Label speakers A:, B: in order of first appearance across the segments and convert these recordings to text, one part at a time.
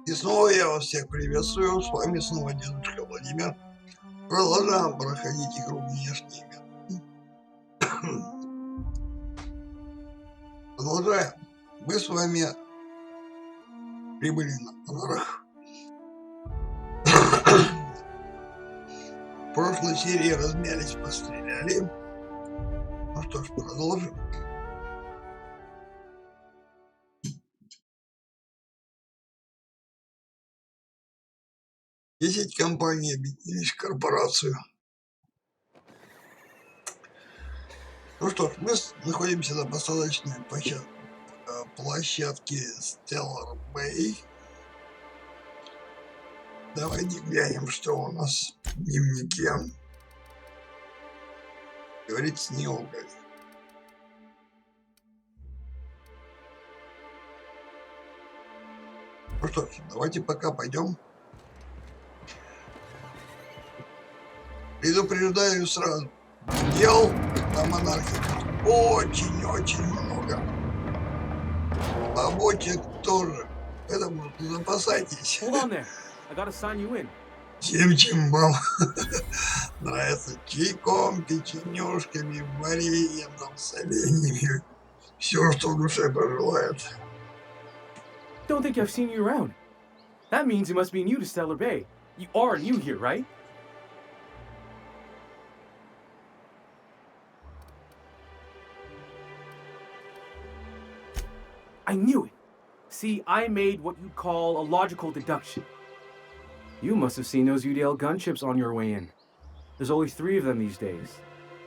A: И снова я вас всех приветствую. С вами снова дедушка Владимир. Продолжаем проходить игру внешний мир. Продолжаем. Мы с вами прибыли на горах. В прошлой серии размялись, постреляли. Ну что ж, продолжим. Десять компаний объединились в корпорацию. Ну что ж, мы находимся на посадочной площадке Stellar Bay. Давайте глянем, что у нас в дневнике. Говорится, не угодно. Ну что ж, давайте пока пойдем. Предупреждаю сразу. Дел на монархии очень-очень много. Побочек тоже. Поэтому запасайтесь. Всем, чем вам нравится, чайком, печенюшками, вареньем, с оленями. Все, что в душе пожелает.
B: Don't think I've seen you around. That means you must be new to Stellar Bay. You are new here, right? I knew it. See, I made what you'd call a logical deduction. You must have seen those UDL gunships on your way in. There's only 3 of them these days.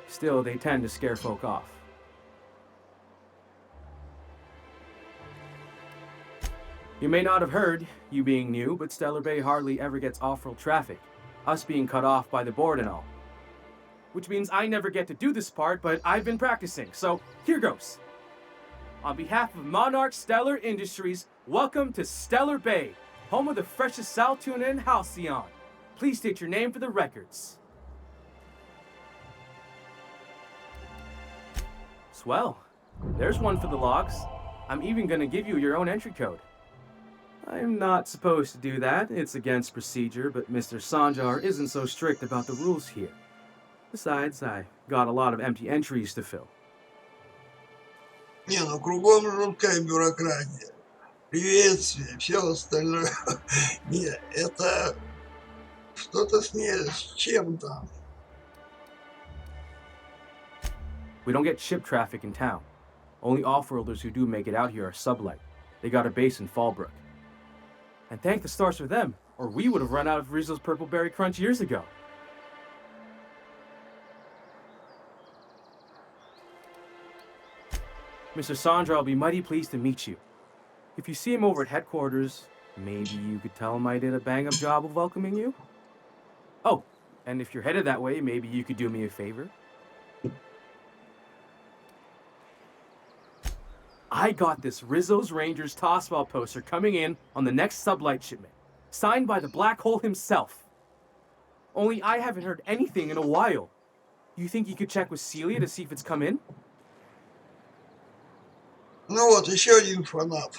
B: Still, they tend to scare folk off. You may not have heard, you being new, but Stellar Bay hardly ever gets off-world traffic, us being cut off by the board and all. Which means I never get to do this part, but I've been practicing, so here goes. On behalf of Monarch Stellar Industries, welcome to Stellar Bay, home of the freshest sal tuna in Halcyon. Please state your name for the records. Swell. There's one for the logs. I'm even gonna give you your own entry code. I'm not supposed to do that, it's against procedure, but Mr. Sanjar isn't so strict about the rules here. Besides, I got a lot of empty entries to fill.
A: Не, ну кругом жуткая бюрократия. Приветствие, все остальное. Не, это что-то с ней, с чем-то.
B: We don't get ship traffic in town. Only off-worlders who do make it out here are sublight. They got a base in Fallbrook. And thank the stars for them, or we would have run out of Rizzo's Purple Berry Crunch years ago. Mr. Sandra will be mighty pleased to meet you. If you see him over at headquarters, maybe you could tell him I did a bang-up job of welcoming you? Oh, and if you're headed that way, maybe you could do me a favor? I got this Rizzo's Rangers Tossball poster coming in on the next sublight shipment, signed by the Black Hole himself. Only I haven't heard anything in a while. You think you could check with Celia to see if it's come in?
A: Ну вот, еще один фанат.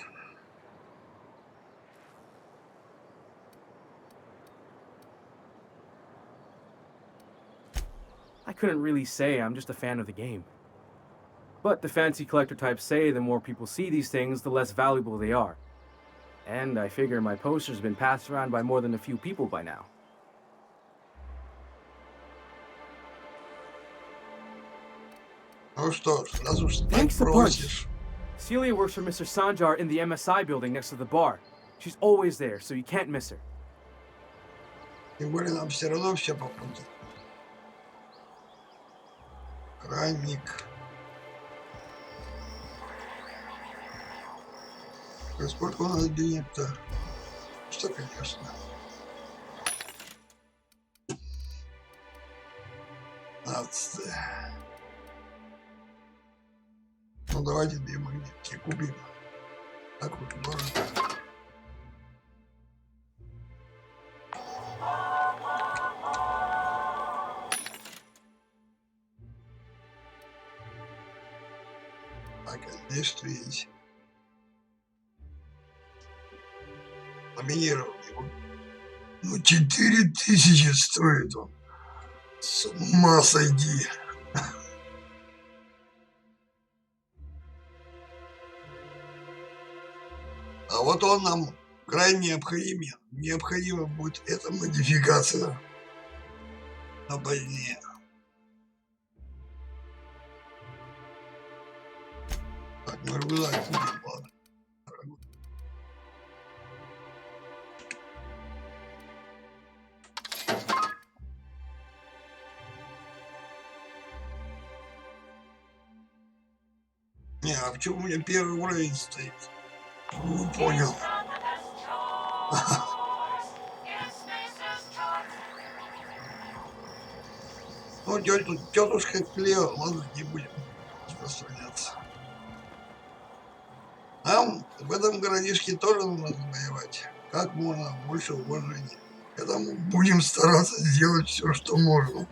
B: I couldn't really say, I'm just a fan of the game. But the fancy collector types say the more people see these things, the less valuable they are. And I figure my poster's been passed around by more than a few people by now.
A: Ну что ж, раз уж так
B: Thanks a bunch.
A: просишь.
B: Celia works for Mr. Sanjar in the MSI building next to the bar. She's always there, so you can't miss her.
A: Тем более нам все равно все по пути. Охранник. Сколько у нас денег-то? Что, конечно. Ну давайте 2 монетки купим. Так вот, можно. Так, а здесь что есть? номинировал его. Ну, 4000 стоит он. С ума сойди. А вот он нам крайне необходим. Необходима будет эта модификация на войне. Так, ну рюкзак купим, ладно. Не, а почему у меня первый уровень стоит? Не понял. Ну, тетушка Клео, ладно, не будем распространяться. Нам в этом городишке тоже нужно завоевать как можно больше уважения. Поэтому будем стараться сделать все, что можно.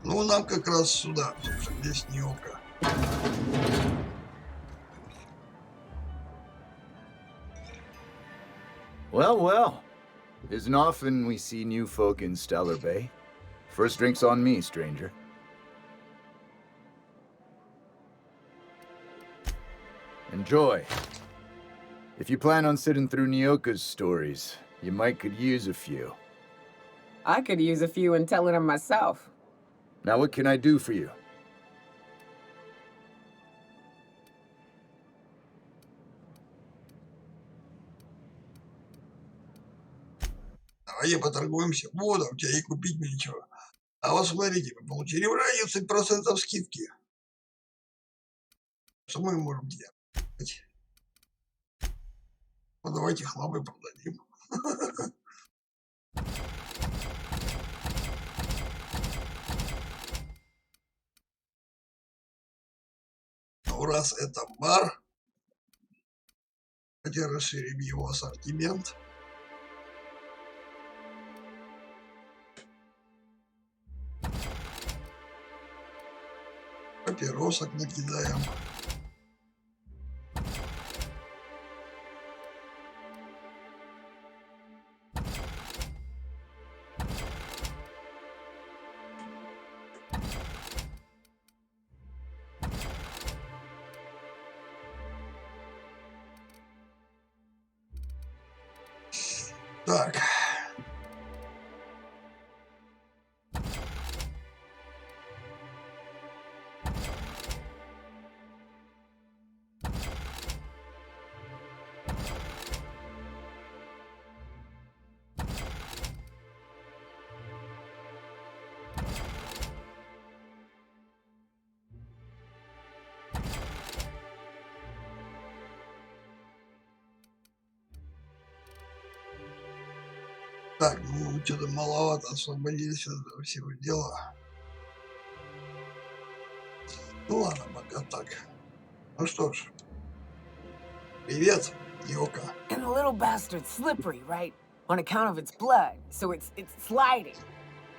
A: Ну, нам как раз сюда, потому что здесь не око.
C: Well, well. Isn't often we see new folk in Stellar Bay. First drink's on me, stranger. Enjoy. If you plan on sitting through Nyoka's stories, you might could use a few.
D: I could use a few and telling them myself.
C: Now what can I do for you?
A: Давайте поторгуемся. Вот, у тебя и купить нечего. А вот смотрите, вы получили уже 30% скидки. Что мы можем делать? Ну, давайте хлопы продадим. Ну, раз это бар, давайте расширим его ассортимент. Папиросок накидаем. Так. Так, ну что-то маловато освободились от этого всего дела. Ну ладно, пока так. Ну что ж. Привет, Йока.
D: And the little bastard's slippery, right? On account of its blood, so it's sliding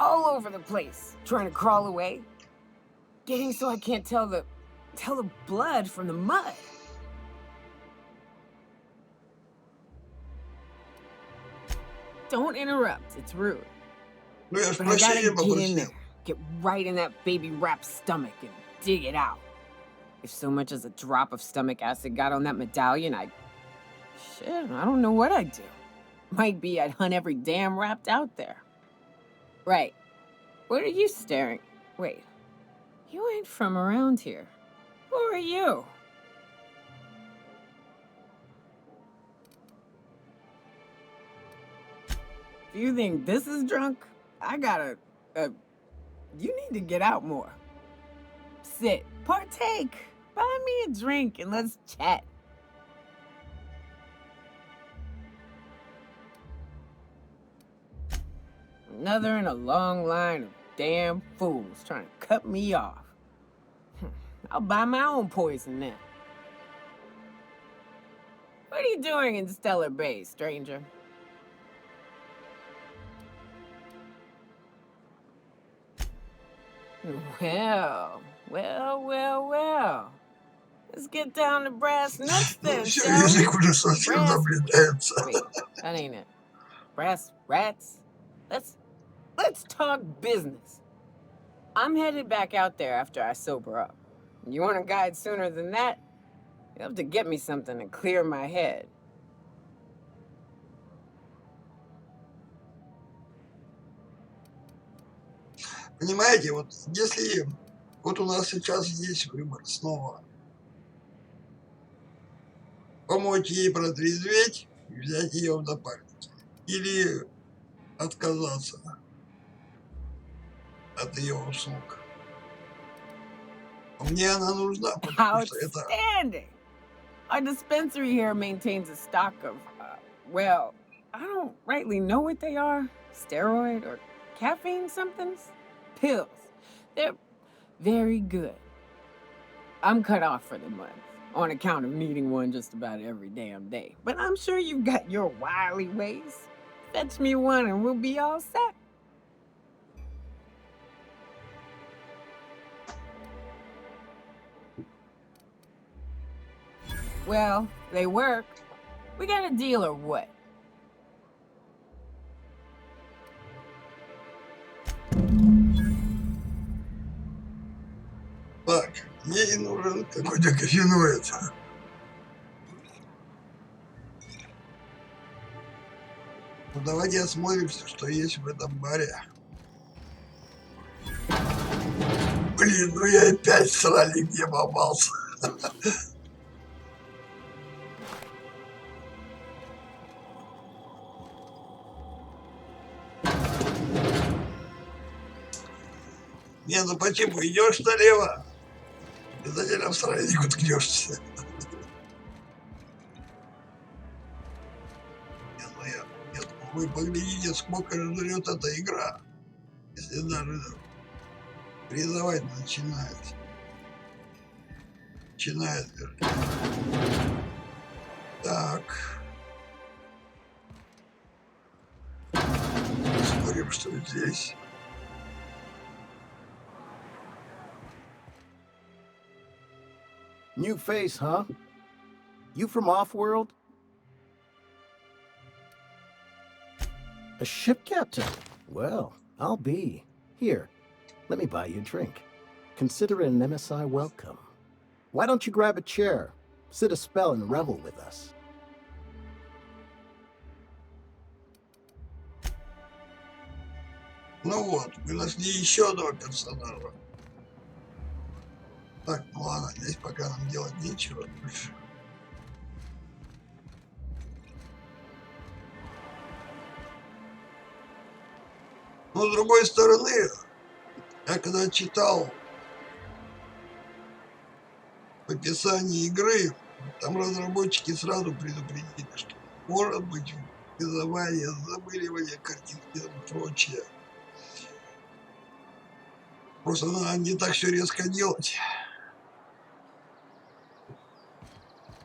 D: all over the place, trying to crawl away. Getting so I can't tell the blood from the mud. Don't interrupt, it's rude.
A: Ну я ж
D: But I gotta
A: прощения
D: get in
A: попросил.
D: there, get right in that baby rap's stomach and dig it out. If so much as a drop of stomach acid got on that medallion, shit, I don't know what I'd do. Might be I'd hunt every damn rapt out there. Right. What are you staring? Wait. You ain't from around here. Who are you? If you think this is drunk, I gotta, you need to get out more. Sit, partake, buy me a drink and let's chat. Another in a long line of damn fools trying to cut me off. I'll buy my own poison then. What are you doing in Stellar Bay, stranger? Well. Let's get down to brass nuts
A: Ну
D: then,
A: все,
D: shall we?
A: язык уже совсем
D: Brass.
A: заплетается.
D: Wait, that ain't it. Brass rats. Let's talk business. I'm headed back out there after I sober up. You want a guide sooner than that? You'll have to get me something to clear my head.
A: Понимаете, вот если вот у нас сейчас есть выбор снова помочь ей протрезветь и взять ее в напарники, или отказаться от ее услуг. Мне она нужна, потому что это...
D: Outstanding! Our dispensary here maintains a stock of, well, I don't rightly know what they are. Steroid or caffeine somethings? Pills. They're very good. I'm cut off for the month on account of needing one just about every damn day. But I'm sure you've got your wily ways. Fetch me one and we'll be all set. Well, they work. We got a deal or what?
A: Так, ей нужен какой-то кофеноид. Ну давайте осмотримся, что есть в этом баре. Блин, ну я опять в сральник не попался. Не, ну почему? Идешь налево, обязательно в сральник уткнешься. Нет, вы поглядите, сколько жрет эта игра, если даже призывать начинает. Так. Смотрим, что здесь.
E: New face, huh? You from off-world? A ship captain? Well, I'll be. Here, let me buy you a drink. Consider it an MSI welcome. Why don't you grab a chair, sit a spell and revel with us?
A: Ну вот, мы нашли еще одного персонажа. Так, ну ладно, здесь пока нам делать нечего больше. Но с другой стороны, я когда читал в описании игры, там разработчики сразу предупредили, что может быть вызывание, забыливание картинки и прочее. Просто надо не так все резко делать.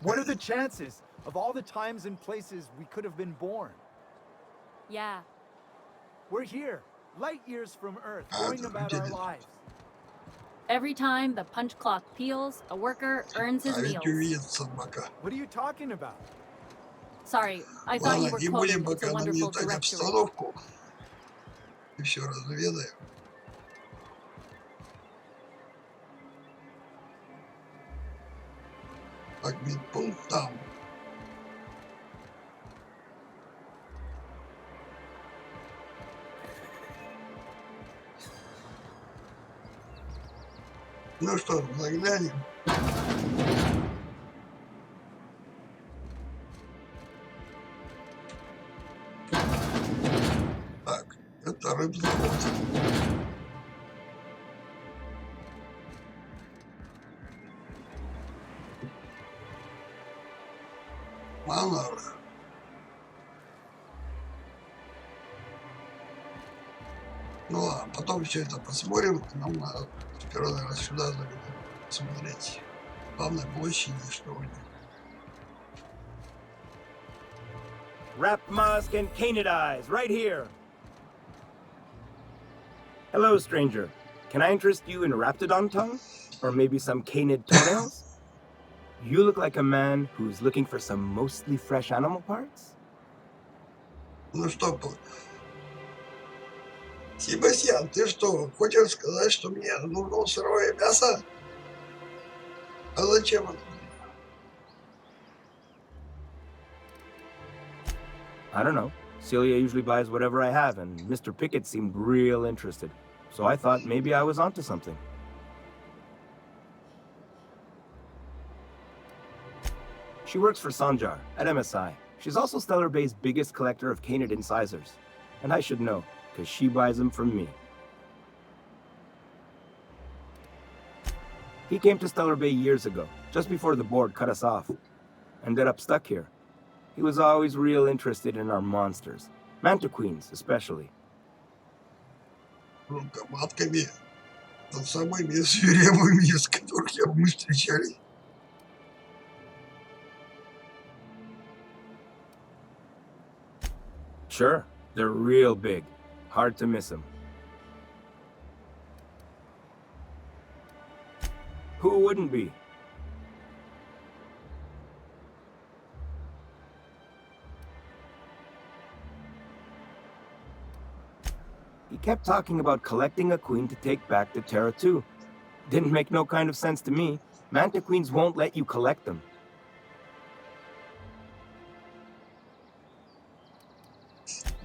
C: What are the chances of all the times and places we could have been born?
F: Yeah.
C: We're here, light years from Earth, going about our lives.
F: Every time the punch clock peals, a worker earns his
A: А ведь
F: meals.
A: увидит собака.
C: What are you talking about?
F: Sorry, I thought you
A: Ладно,
F: were
A: не
F: quoting
A: будем
F: It's a
A: пока
F: Wonderful
A: нагнетать
F: Directory.
A: обстановку. И все разведаем. Так, медпункт там. Ну что, заглянем. Так, это рыбзавод. Манор. Ну ладно, потом все это посмотрим. Нам надо сперва, наверное, сюда заглянуть, смотреть. Главной площади, что у них.
G: Wrap mask and canid eyes, right here. Hello, stranger. Can I interest you in Raptidon tongue? Or maybe some canid toenails? You look like a man who's looking for some mostly fresh animal parts?
A: Ну что, Себастьян, ты что, хочешь сказать, что мне нужно сырое мясо? А зачем оно?
G: I don't know. Celia usually buys whatever I have, and Mr. Pickett seemed real interested. So I thought maybe I was onto something. She works for Sanjar at MSI. She's also Stellar Bay's biggest collector of canid incisors. And I should know, because she buys them from me. He came to Stellar Bay years ago, just before the board cut us off. Ended up stuck here. He was always real interested in our monsters. Mantiqueens, especially.
A: Рукоматками, над самыми свирепыми, с которых мы встречались.
G: Sure, they're real big. Hard to miss them. Who wouldn't be? He kept talking about collecting a queen to take back to Terra 2. Didn't make no kind of sense to me. Mantiqueens won't let you collect them.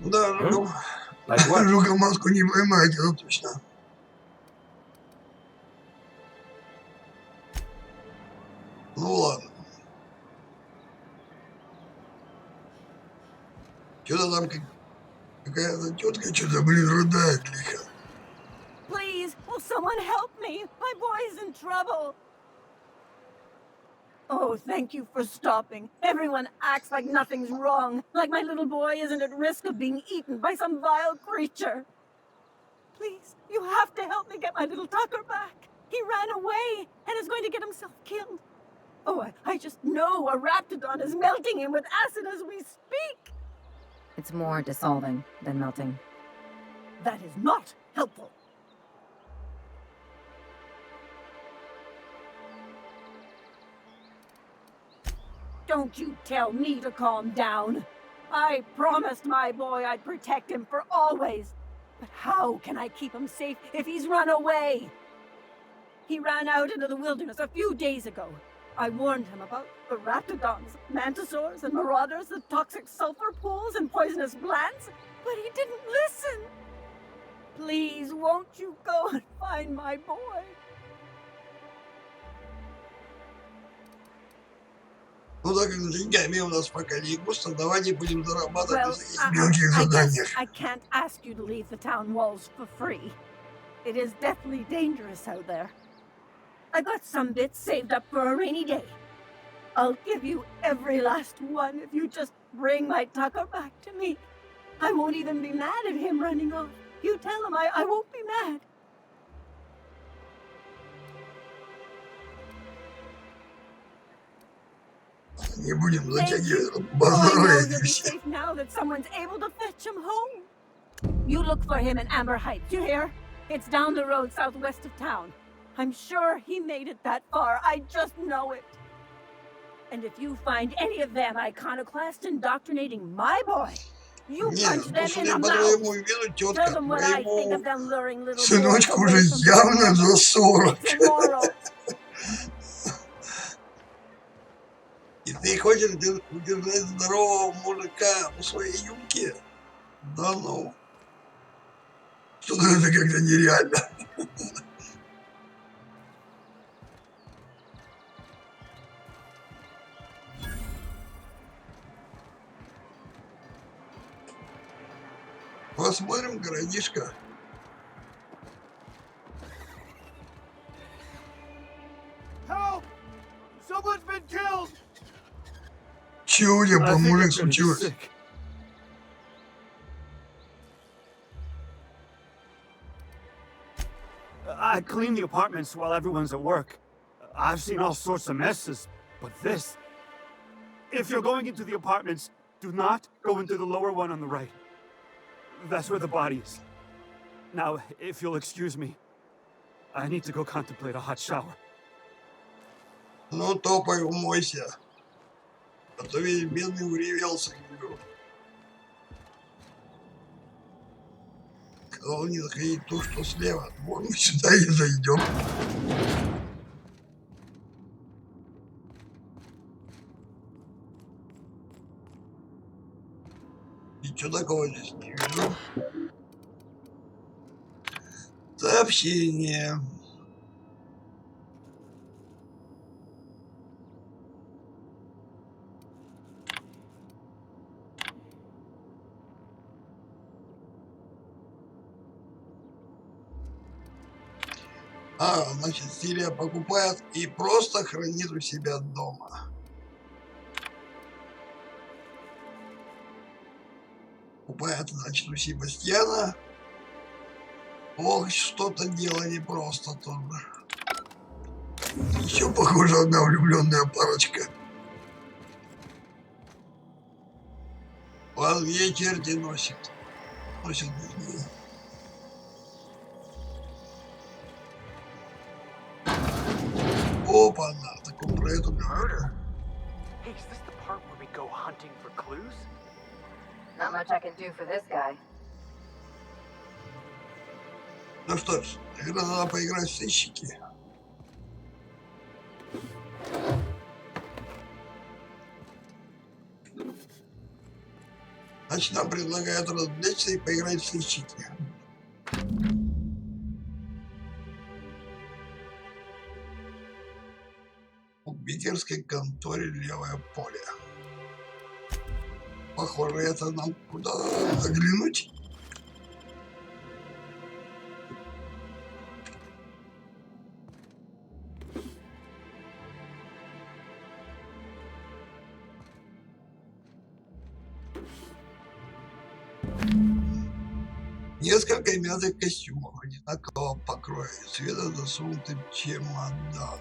A: Да,
G: Like what?
A: рукоматку не поймаете, это точно. Ну ладно. Что-то там какая-то тетка что-то, рыдает лихо.
H: Please, will someone help me? My boy's in trouble. Oh, thank you for stopping. Everyone acts like nothing's wrong, like my little boy isn't at risk of being eaten by some vile creature. Please, you have to help me get my little Tucker back. He ran away and is going to get himself killed. Oh, I just know a raptidon is melting him with acid as we speak.
F: It's more dissolving than melting.
H: That is not helpful. Don't you tell me to calm down. I promised my boy I'd protect him for always. But how can I keep him safe if he's run away? He ran out into the wilderness a few days ago. I warned him about the raptidons, mantisaurs, and marauders, the toxic sulfur pools, and poisonous plants, but he didn't listen. Please, won't you go and find my boy?
A: Ну так как с деньгами у нас пока не густо, давайте будем зарабатывать
H: Well,
A: на таких мелких заданиях.
H: I can't ask you to leave the town walls for free. It is deathly dangerous out there. I got some bits saved up for a rainy day. I'll give you every last one if you just bring my Tucker back to me. I won't even be mad at him running off. You tell him I won't be mad.
A: Не будем
H: Thank you.
A: затягивать
H: Oh, I know
A: базары
H: he'll
A: эти
H: be
A: все.
H: safe now that someone's able to fetch him home. You look for him in Amber Heights, you hear? It's down the road southwest of town. I'm sure he made it that far. I just know it. And if you find any of them iconoclasts indoctrinating my boy, you
A: Не,
H: punch
A: ну
H: them in
A: судя
H: the
A: по
H: mouth.
A: твоему виду,
H: Tell
A: тетка
H: them what I think
A: твоему
H: of them luring little boys
A: сыночку
H: away
A: уже
H: from their
A: явно
H: mother.
A: за 40.
H: It's immoral.
A: И ты хочешь удержать здорового мужика у своей юбки? Да ну. Что-то это как-то нереально. Посмотрим, городишко.
G: Help! Someone's been killed!
A: Чего у тебя,
I: I think I'm
A: мужик,
I: gonna be
A: случилось?
I: sick. I clean the apartments while everyone's at work. I've seen all sorts of messes, but this... If you're going into the apartments, do not go into the lower one on the right. That's where the body is. Now, if you'll excuse me, I need to go contemplate a hot shower.
A: Ну, топай, умойся. А то ведь бедный уревелся. Сказал не заходить то, что слева. Вот мы сюда и зайдем. Ничего такого здесь не вижу. Сообщение. Значит, Сирия покупает и просто хранит у себя дома. Покупает, значит, у Себастьяна. Ох, что-то дело непросто тоже. Еще, похоже, одна влюбленная парочка. Вас где черти носит? Носит другие. Опа-на, так он про эту говорил.
J: Hey, is this the part where we go hunting for clues?
K: Not much I can do for this guy.
A: Ну что ж, наверное, надо поиграть в сыщики. Значит, нам предлагают развлечься и поиграть в сыщики. В букмекерской конторе левое поле. Похоже, это нам куда заглянуть. Несколько мятых костюмов одинакового покроя и цвета засунутый в чемодан.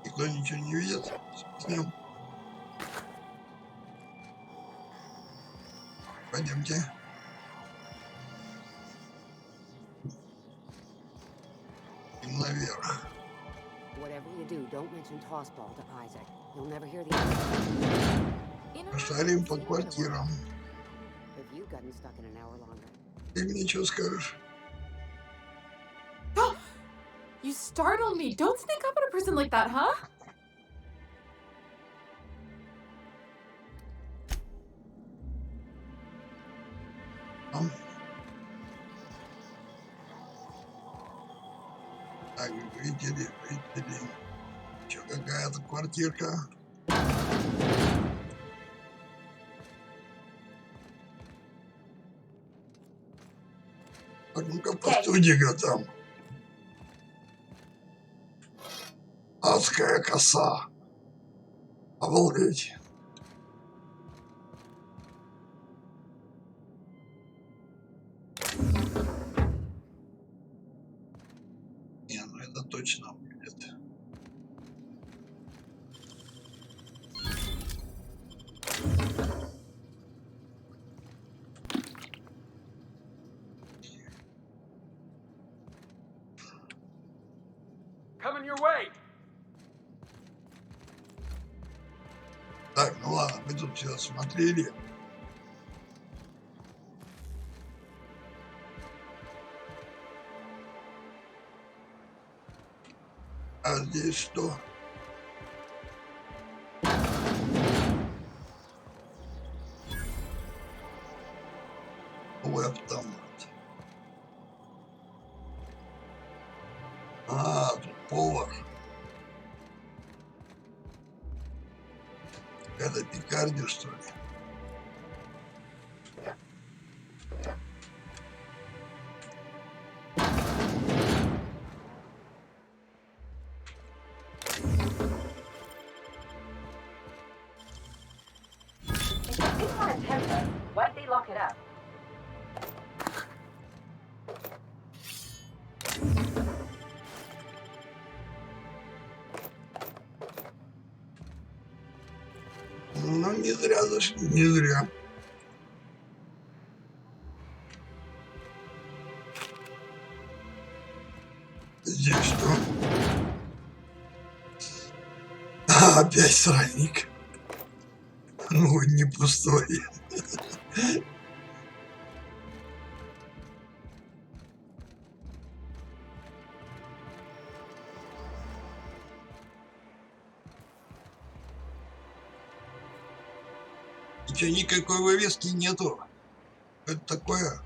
A: Никто ничего не видит с ним. Пойдемте. Наверх. Шарим по квартирам. Ты мне что скажешь?
L: You startled me. Don't sneak up on a person like that, huh?
A: Так, видели. Еще какая-то квартирка. Так, ну-ка, посуди-ка там. Адская коса. Обалдеть. Не, ну это точно будет.
B: Coming your way.
A: Так, ну ладно, мы тут все смотрели. А здесь что? Ой, автомат. Тут повар. Это пекарня, что ли?
K: Why'd they lock it up?
A: Ну, не зря зашли, не зря. Здесь что? Опять сальник. Ну, не пустой. Ничего, никакой вывески нету. Это такое.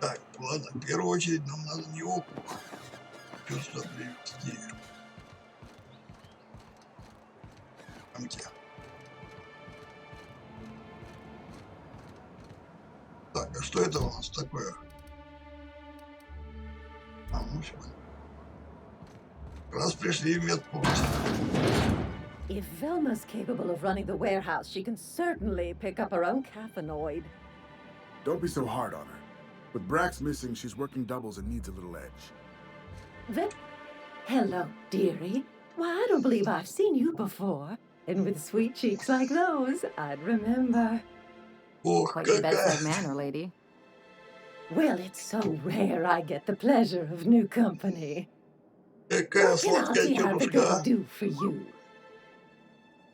A: Так, ладно, в первую очередь нам надо не округ. Чувство привести. Там где? Так, а что это у нас такое? А, ну все. Раз пришли в медпункт.
H: If Velma's capable of running the warehouse, she can certainly pick up her own caffeinoid.
M: Don't be so hard on her. With Brax missing, she's working doubles and needs a little edge.
H: Hello, dearie. Why, I don't believe I've seen you before. And with sweet cheeks like those, I'd remember.
K: Quite the bedside manner, lady.
H: Well, it's so rare I get the pleasure of new company.
A: Какая
H: What can
A: сладкая
H: Auntie
A: девушка.
H: Abigail do for you?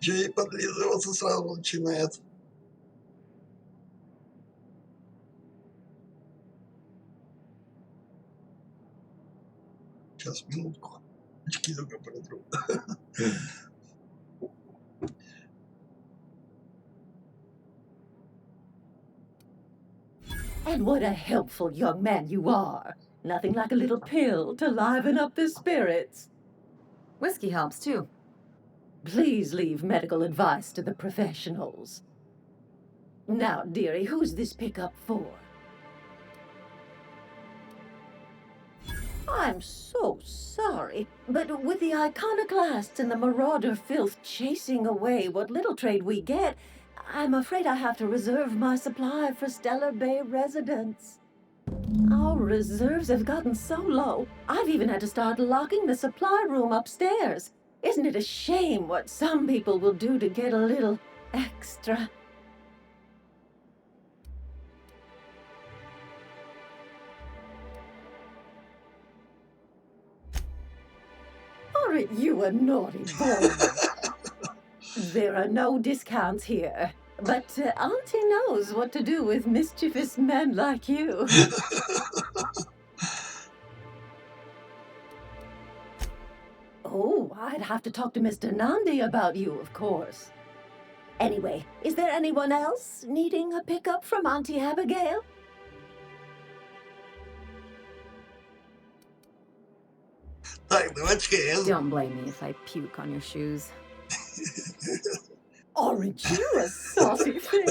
A: Чей подлизываться сразу начинает. Сейчас, минутку. Очки только протру.
H: And what a helpful young man you are. Nothing like a little pill to liven up the spirits.
K: Whiskey helps, too.
H: Please leave medical advice to the professionals. Now, dearie, who's this pickup for? I'm so sorry, but with the iconoclasts and the marauder filth chasing away what little trade we get, I'm afraid I have to reserve my supply for Stellar Bay residents. Our reserves have gotten so low, I've even had to start locking the supply room upstairs. Isn't it a shame what some people will do to get a little extra? Aren't you a naughty boy? There are no discounts here, but Auntie knows what to do with mischievous men like you. Oh, I'd have to talk to Mr. Nandi about you, of course. Anyway, is there anyone else needing a pickup from Auntie Abigail?
A: Так, давайте я...
K: Don't blame me if I puke on your shoes.
H: Aren't you a saucy thing?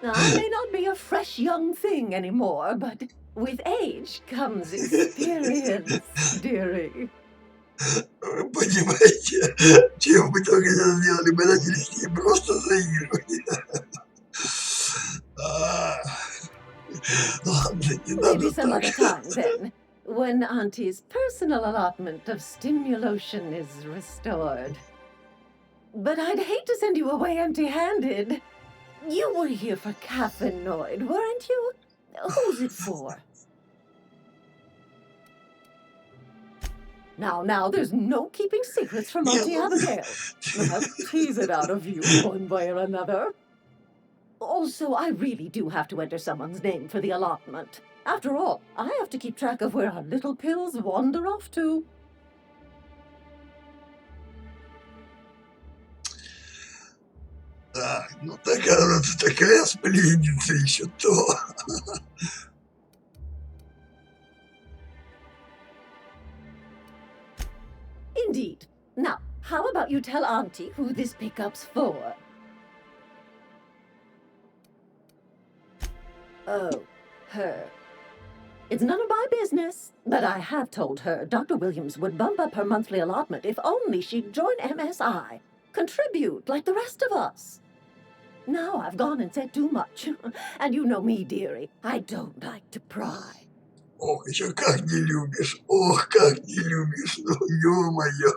H: I may not be a fresh young thing anymore, but with age comes experience, dearie.
A: Вы понимаете, чем вы только сейчас сделали? Мы начали с ней просто заигрывать. Ладно, не надо
H: Maybe some
A: так.
H: other time then, when Auntie's personal allotment of stimulation is restored. But I'd hate to send you away empty-handed. You were here for caffeinoid, weren't you? Who's it for? Now, there's no keeping secrets from Auntie Abigail. I'll tease it out of you one way or another. Also, I really do have to enter someone's name for the allotment. After all, I have to keep track of where our little pills wander off to.
A: Так, ну такая сплетница еще то.
H: Indeed. Now, how about you tell Auntie who this pickup's for? Oh, her. It's none of my business, but I have told her Dr. Williams would bump up her monthly allotment if only she'd join MSI. contribute like the rest of us. Now I've gone and said too much. And you know me, dearie. I don't like to pry.
A: Ох, еще как не любишь. Ох, как не любишь. Ну, ё-моё.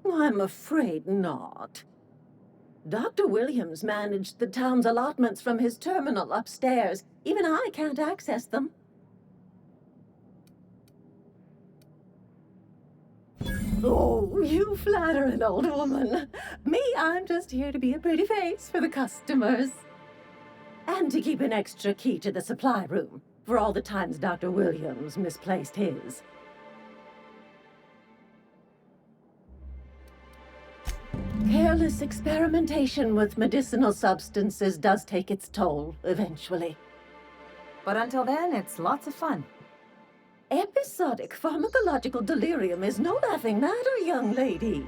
H: I'm afraid not. Dr. Williams managed the town's allotments from his terminal upstairs. Even I can't access them. Oh, you flatter an old woman. Me, I'm just here to be a pretty face for the customers. And to keep an extra key to the supply room for all the times Dr. Williams misplaced his. Careless experimentation with medicinal substances does take its toll, eventually.
K: But until then, it's lots of fun.
H: Episodic pharmacological delirium is no laughing matter, young lady.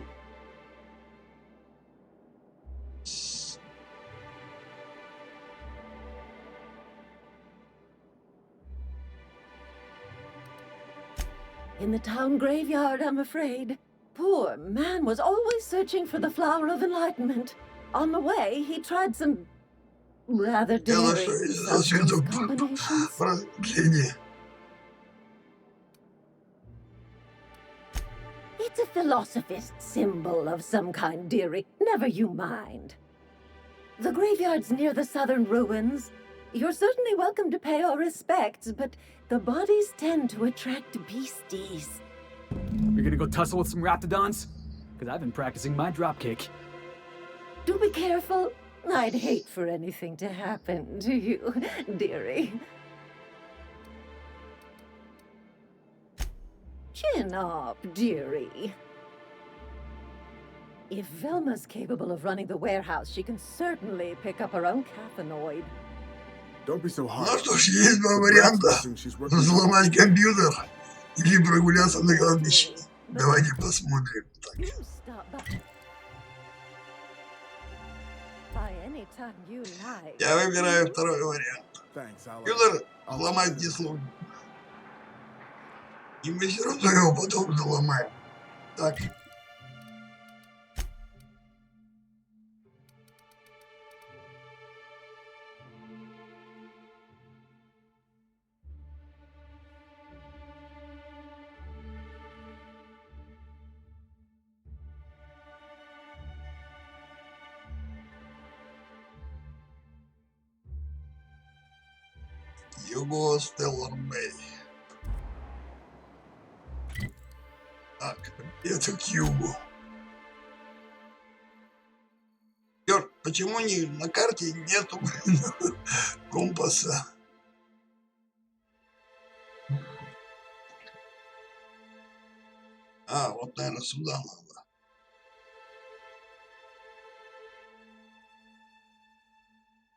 H: In the town graveyard, I'm afraid. Poor man was always searching for the flower of enlightenment. On the way, he tried some rather delirious substance combinations. It's a philosophist symbol of some kind, dearie. Never you mind. The graveyard's near the southern ruins. You're certainly welcome to pay our respects, but the bodies tend to attract beasties.
N: You're gonna go tussle with some raptidons? Because I've been practicing my dropkick.
H: Do be careful. I'd hate for anything to happen to you, dearie. Chin up, dearie. If Velma's capable of running the warehouse, she can certainly pick up her own cathanoid.
M: Don't be so hard.
A: Ну что ж, есть два варианта. Взломать компьютер или прогуляться на кладбище. Давайте посмотрим. Так. Я выбираю второй вариант. Компьютер взломать несложно. И мы все равно его потом взломаем. Так. Юго Стеллар Бэй. Так, это к югу. Чёрт, почему на карте нету компаса? А, вот, наверное, сюда надо.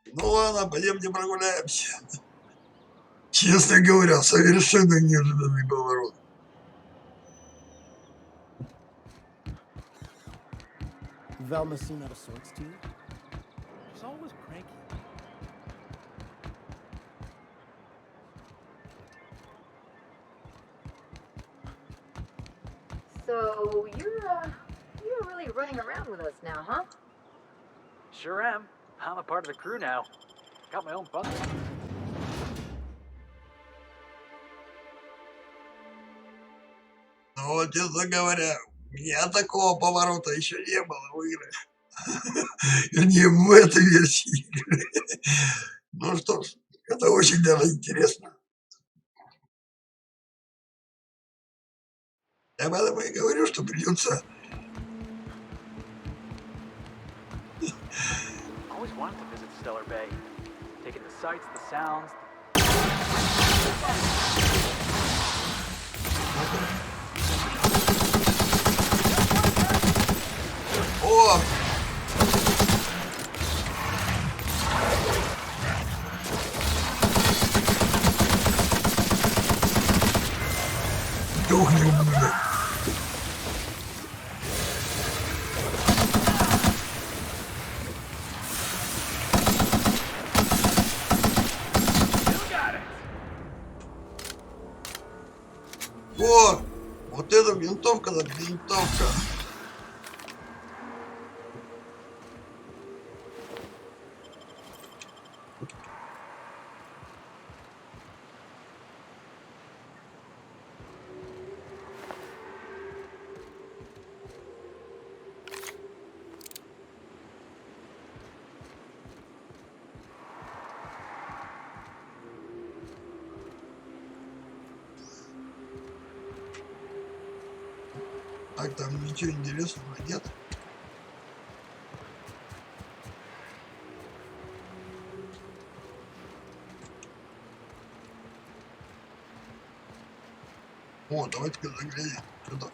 A: Ну ладно, пойдемте прогуляемся. Честно говоря, совершенно неожиданный поворот.
E: Velma seen out of sorts to you?
J: She's always cranky.
K: So you're really running around with us now, huh?
J: Sure am. I'm a part of the crew now. Got my own bus.
A: Ну вот, честно говоря, у меня такого поворота еще не было в игре. Вернее, в этой версии игры. Ну что ж, это очень даже интересно. Я об этом и говорю, что придется...
J: Always wanted to visit Stellar Bay. Taking the sights, the sounds.
A: О! Дохни, ублюдок. О! Вот это винтовка, так винтовка. Так, там ничего интересного нет. О, давайте-ка заглянем. Что там?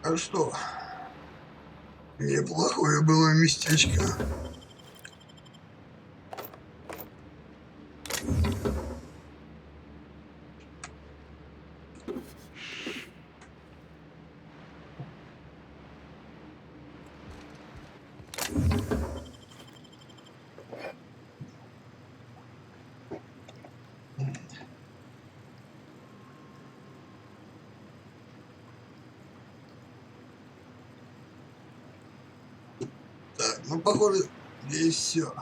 A: А что? Неплохое было местечко. Так, ну похоже, здесь все.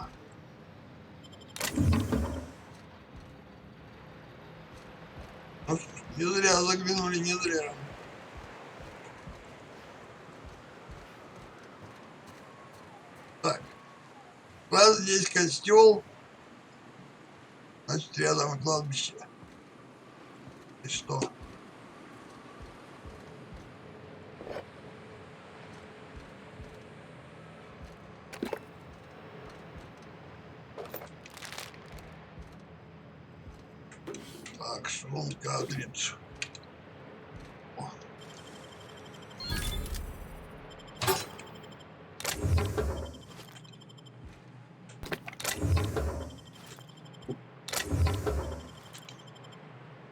A: Ну, не зря заглянули, не зря. Так, раз здесь костел, значит рядом кладбище. И что? Так, шум картридж.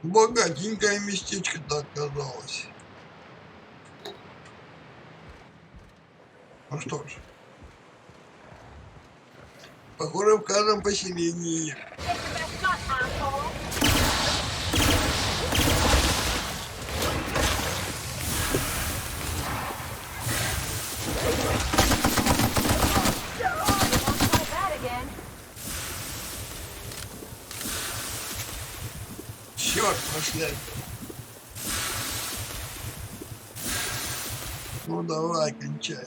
A: Богатенькое местечко-то оказалось. Ну что ж, похоже, в каждом поселении. Черт, пошляй. Ну давай, кончай.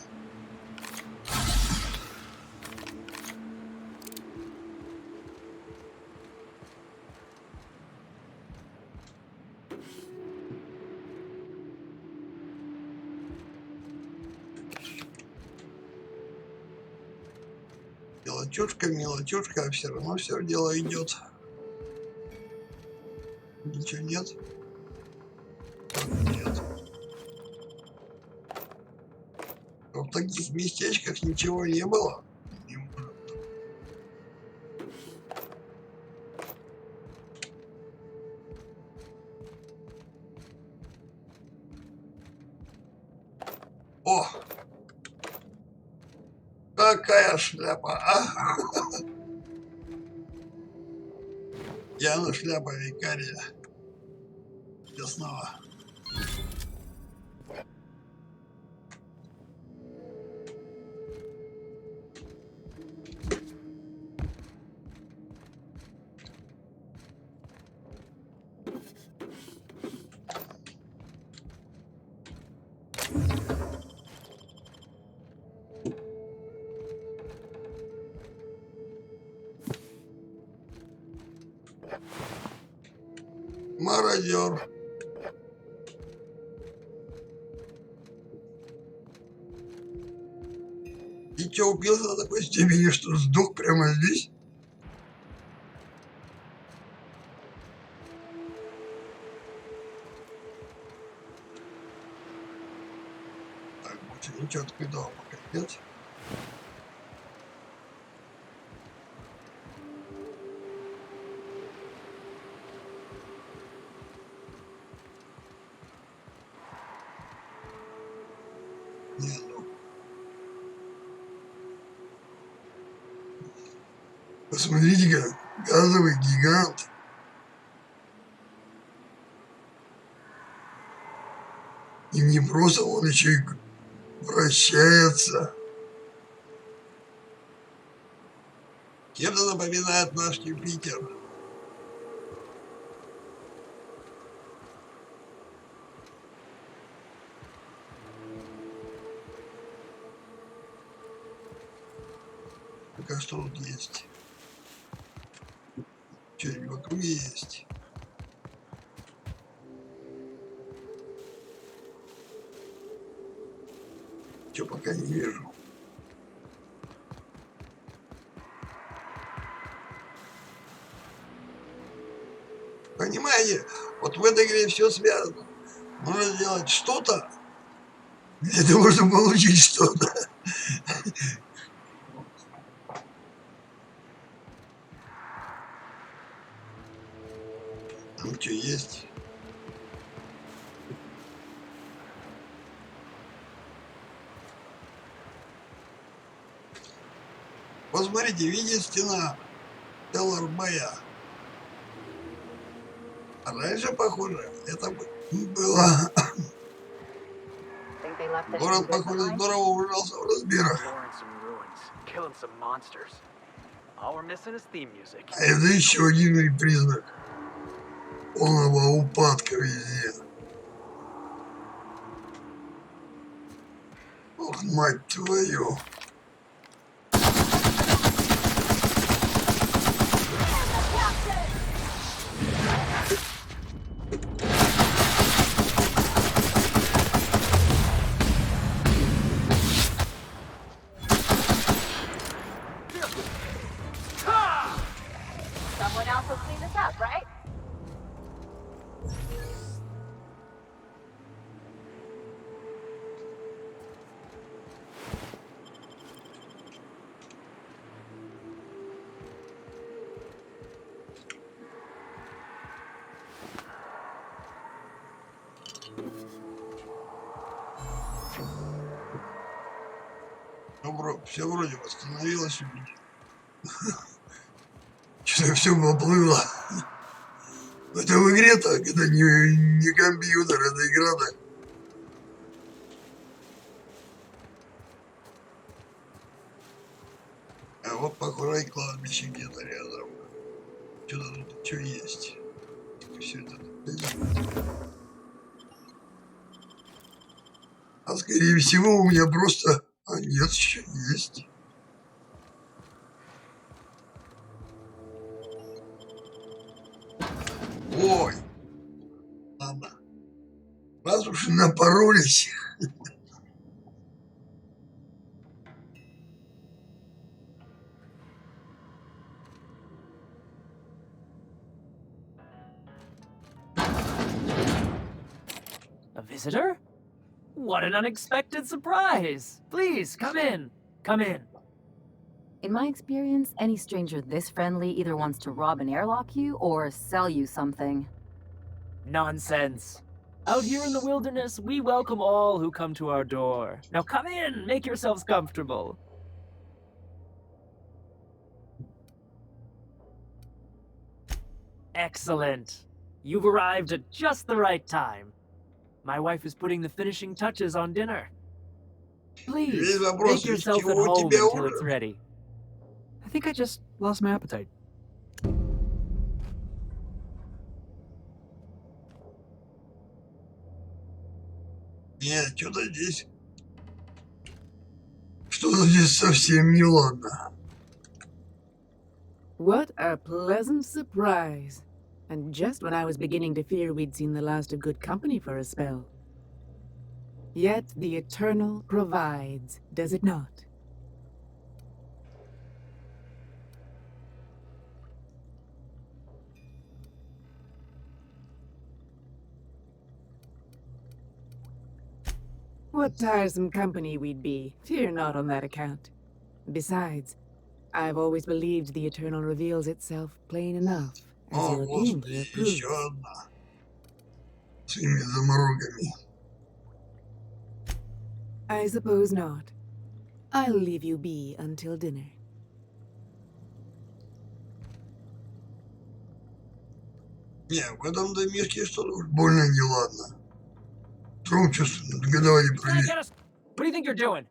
A: Мелочушка, а все равно все дело идет. Ничего нет. Нет. В таких местечках ничего не было. Не может. О! Какая шляпа, а? Явно шляпа викария. Ясного. Мародер. И чё, убился до такой степени, что сдох прямо здесь? Так, больше ничего открытого пока нет. Посмотрите-ка, газовый гигант. И не просто он еще и вращается. Чем-то напоминает наш Юпитер. Пока что тут есть. Что-нибудь в округе есть. Что пока не вижу. Понимаете, вот в этой игре все связано. Нужно сделать что-то для того, чтобы получить что-то. Там что есть? Посмотрите, видите стена Теллар-Бэя. А раньше, похоже, это было... Город, похоже, здорово ужался в размерах. А это еще один признак полного упадка везде. Ох, мать твою.
K: Someone else will clean this up, right?
A: Ну, все вроде восстановилось у меня. Что-то все поплыло. Это в игре так, это не компьютер, это игра так. А вот похоже и кладбище где-то рядом. Что-то тут что есть. Все это. А скорее всего у меня просто... А нет, еще есть. Ой. Ладно. Раз уж напоролись.
J: A visitor? What an unexpected surprise! Please, come in. Come in.
O: In my experience, any stranger this friendly either wants to rob and airlock you or sell you something.
J: Nonsense. Out here in the wilderness, we welcome all who come to our door. Now come in, make yourselves comfortable. Excellent. You've arrived at just the right time. My wife is putting the finishing touches on dinner. Please, make yourself at home until it's ready.
N: I think I just lost my appetite.
A: Нет, что-то здесь... Что-то здесь совсем не ладно.
P: What a pleasant surprise. And just when I was beginning to fear we'd seen the last of good company for a spell. Yet the Eternal provides, does it not? What tiresome company we'd be. Fear not on that account. Besides, I've always believed the Eternal reveals itself plain enough.
A: О, Господи, еще одна. Своими заморогами.
P: I suppose not. I'll leave you be until dinner.
A: Не, в этом домишке что-то уж больно неладно. Тром чувствую, годовали провели.
J: What do you think you're doing?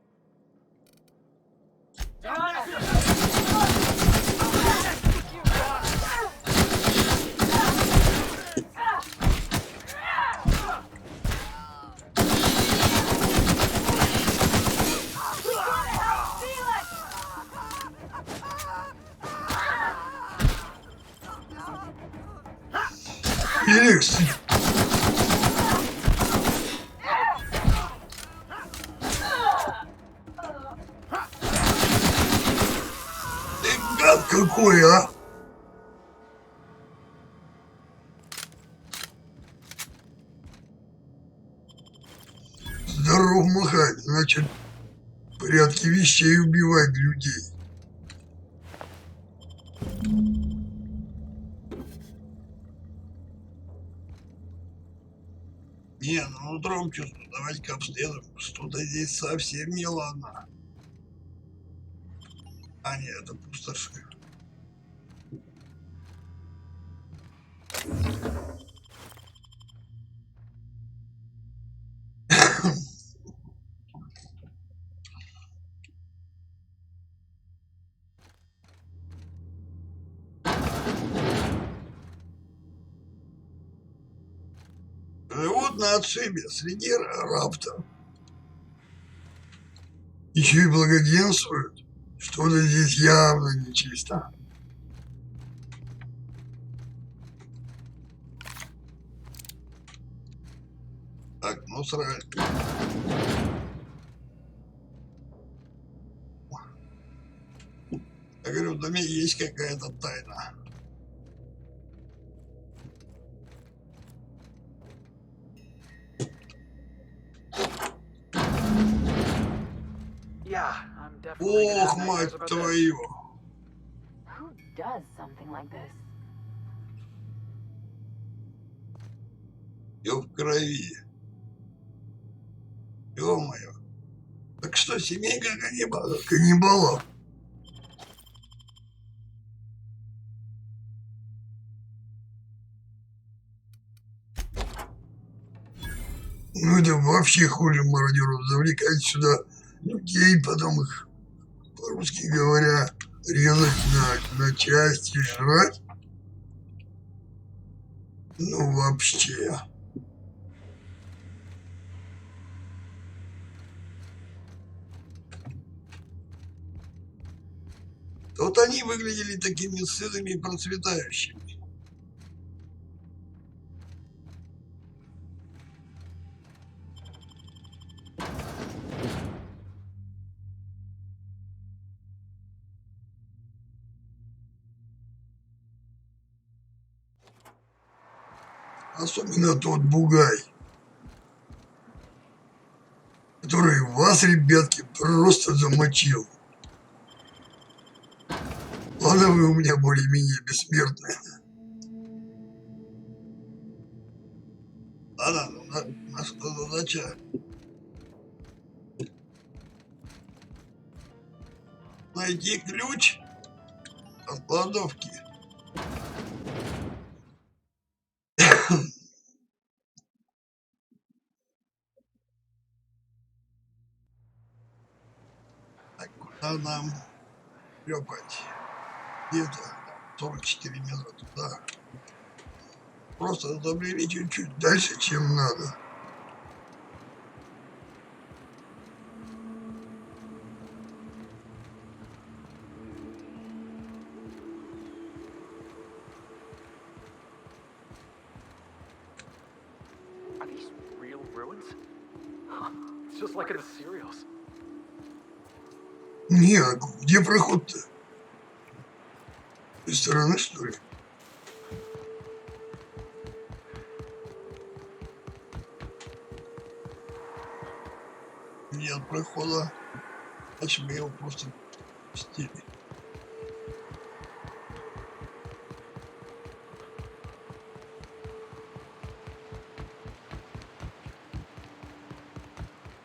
A: Феликс! Ты гад какой, а! Здоров махать, значит, в порядке вещей убивать людей. Не, ну утром чувствую, давайте-ка обследуем. Что-то здесь совсем не ладно. А нет, это пустоши. Живут на отшибе среди раптов. Еще и благоденствуют. Что-то здесь явно нечисто. Так, ну сразу. Я говорю, в доме есть какая-то тайна. Ох, мать твою!
O: Who does something like this?
A: Всё в крови. Ё-моё. Так что, семейка каннибалов? Ну это вообще хуже мародеров. Завлекать сюда людей, потом их, по-русски говоря, резать на части, жрать. Ну вообще. Вот они выглядели такими сытыми и процветающими. Особенно тот бугай, который вас, ребятки, просто замочил. Ладно, вы у меня более-менее бессмертные. Ладно, наша задача найти ключ от кладовки. Так, куда нам шлепать? Где-то 44 метра туда. Просто забрели чуть-чуть дальше, чем надо.
Q: Are these real ruins? It's just like in the serials.
A: Не, а где проход-то? С той стороны, что ли? Нет прохода. Значит, мы его просто пустили.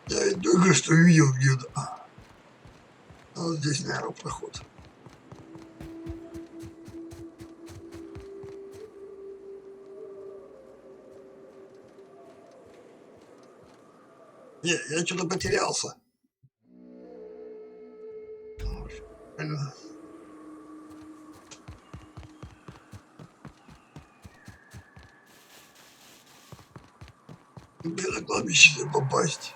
A: Я ведь только что видел где-то. А вот здесь, наверное, проход. Не, я что-то потерялся. Где на кладбище попасть?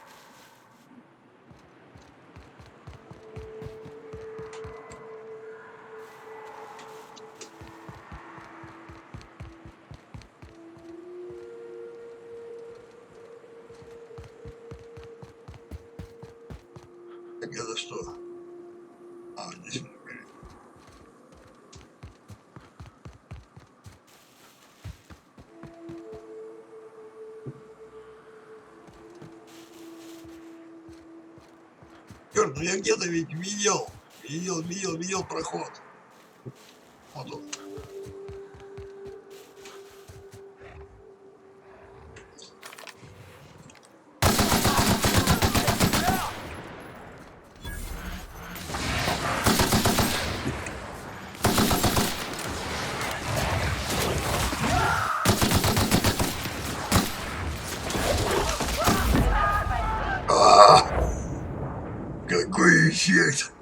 A: Так это что? А, здесь мы были. Черт, ну я где-то ведь видел проход. Вот он. Какой эффект!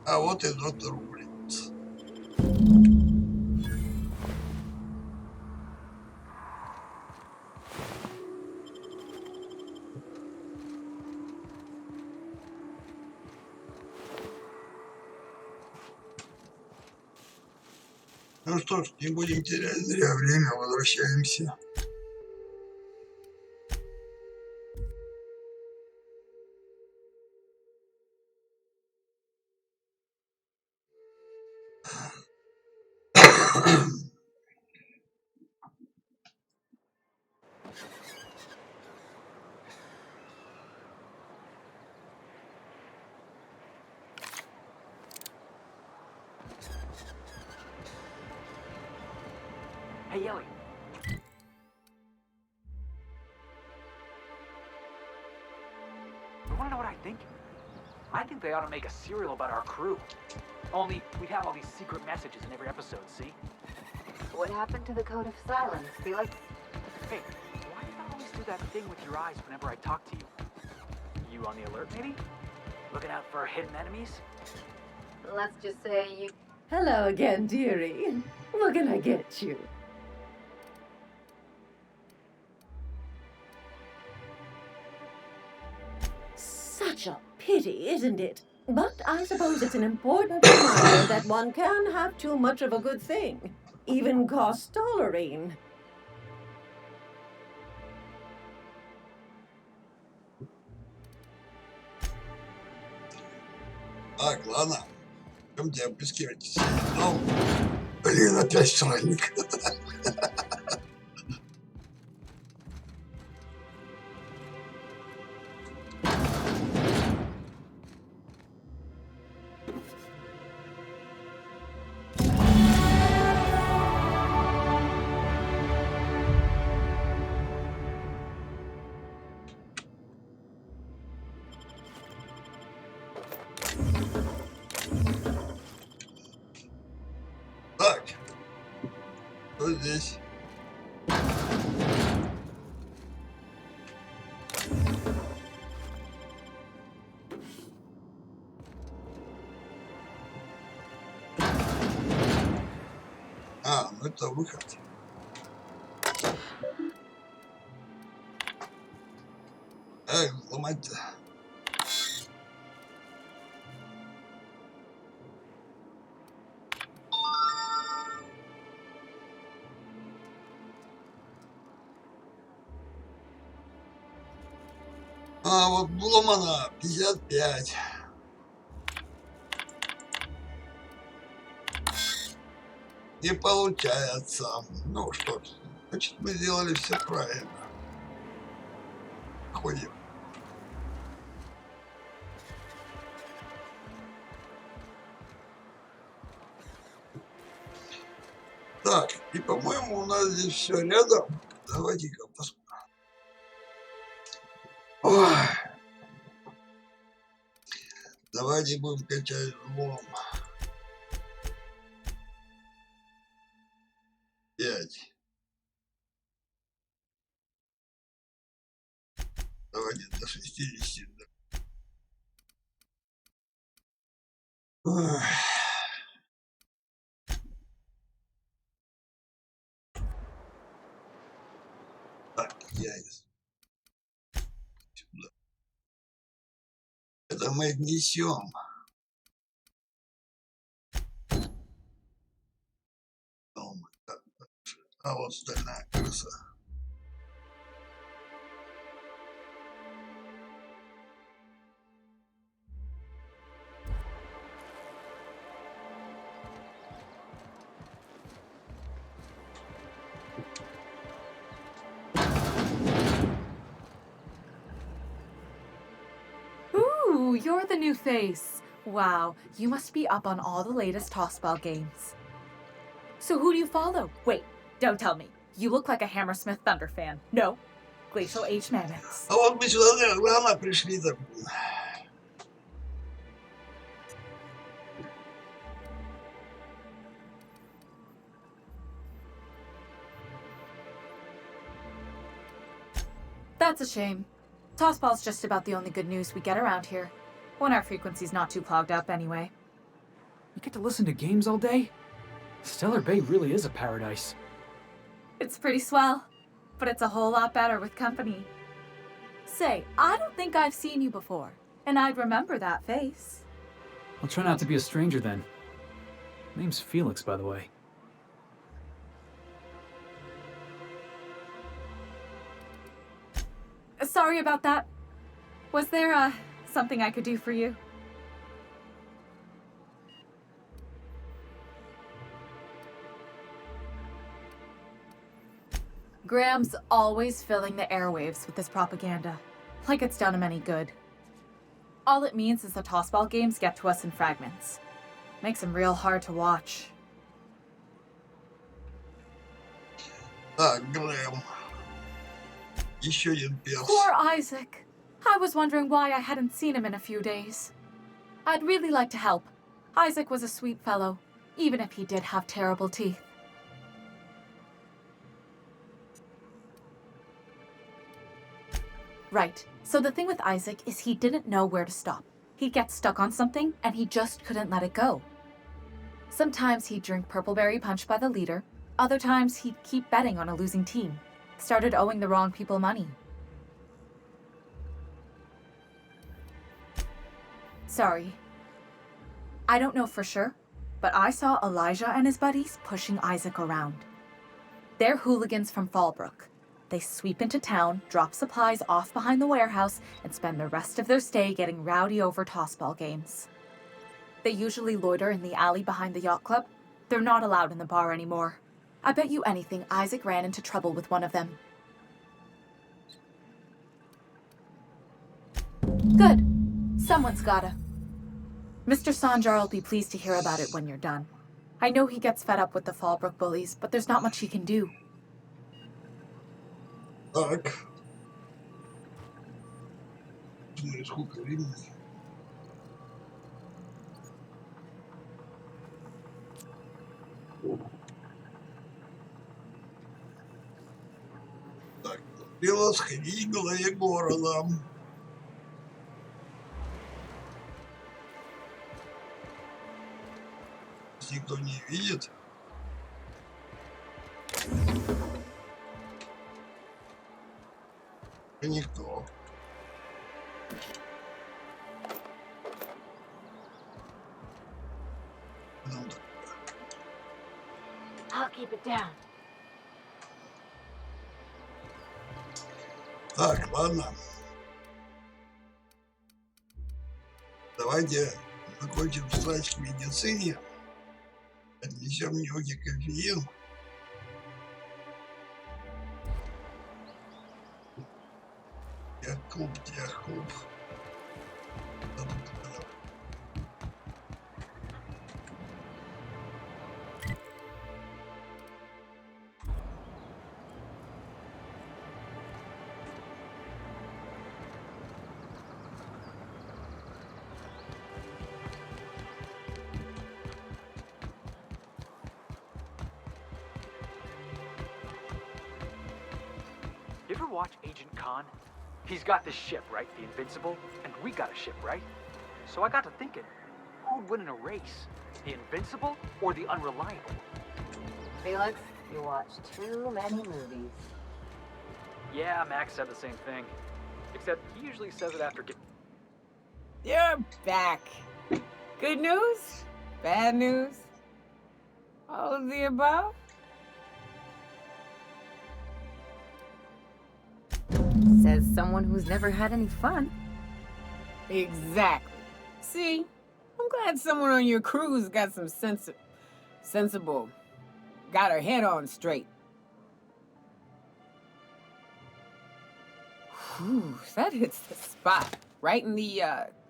A: А вот и доктор Улиц. Ну что ж, не будем терять зря время, возвращаемся.
Q: Hey, Ellie. You wanna know what I think? I think they ought to make a serial about our crew. Only, we'd have all these secret messages in every episode, see?
K: What happened to the code of silence, Felix?
Q: Hey, why do you always do that thing with your eyes whenever I talk to you? You on the alert, maybe? Looking out for hidden enemies?
K: Let's just say you...
R: Hello again, dearie. What can I get you? Such a pity, isn't it? But I suppose it's an important reminder that one can have too much of a good thing. Even cost tolerine.
A: Так, ладно. Пойдемте обыскивайтесь. Ну, блин, опять странник. Так, что здесь? А, ну это выход. Эх, взломать-то. А вот взломано 55. Не получается. Ну что ж, значит мы сделали все правильно. Ходим. Так, и по-моему у нас здесь все рядом. Давайте-ка посмотрим. Ой. Давайте будем качать взлом. 5. Давайте до 60. Ах. Так, яйца. Сюда. Это мы внесем. А вот стальная крыса.
S: Ooh, you're the new face. Wow, you must be up on all the latest tossball games. So who do you follow? Wait, don't tell me. You look like a Hammersmith Thunder fan. No, Glacial Age Mammoths.
A: А вот мы сюда рано пришли-то.
S: That's a shame. Tossball's just about the only good news we get around here. When our frequency's not too clogged up anyway.
N: You get to listen to games all day? Stellar Bay really is a paradise.
S: It's pretty swell, but it's a whole lot better with company. Say, I don't think I've seen you before, and I'd remember that face.
N: I'll try not to be a stranger then. Name's Felix, by the way.
S: Sorry about that. Was there, something I could do for you? Graham's always filling the airwaves with this propaganda, like it's done him any good. All it means is the tossball games get to us in fragments. Makes them real hard to watch.
A: Грэм. Еще один перс.
S: Poor Isaac. I was wondering why I hadn't seen him in a few days. I'd really like to help. Isaac was a sweet fellow, even if he did have terrible teeth. Right. So the thing with Isaac is he didn't know where to stop. He'd get stuck on something, and he just couldn't let it go. Sometimes he'd drink Purpleberry Punch by the liter. Other times he'd keep betting on a losing team. Started owing the wrong people money. Sorry. I don't know for sure, but I saw Elijah and his buddies pushing Isaac around. They're hooligans from Fallbrook. They sweep into town, drop supplies off behind the warehouse, and spend the rest of their stay getting rowdy over tossball games. They usually loiter in the alley behind the yacht club. They're not allowed in the bar anymore. I bet you anything Isaac ran into trouble with one of them. Good. Someone's gotta. Mr. Sanjar will be pleased to hear about it when you're done. I know he gets fed up with the Fallbrook bullies, but there's not much he can do.
A: Так. Смотри, сколько времени. Так, успела сходить к главе города. Если никто не видит. Никто.
K: I'll keep it down.
A: Так, ладно. Давайте закончим страсть к медицине. Отнесем Нюке кофеин. Техклуб.
Q: watch Agent Khan? He's got this ship, right? The Invincible. And we got a ship, right? So I got to thinking, who'd win in a race? The Invincible or the Unreliable?
K: Felix, you watch too many movies.
Q: Yeah, Max said the same thing. Except he usually says it after
D: You're back. Good news? Bad news? All of the above?
O: Says someone who's never had any fun.
D: Exactly. See, I'm glad someone on your crew's got some sensible, got her head on straight. Whew, that hits the spot. Right in the,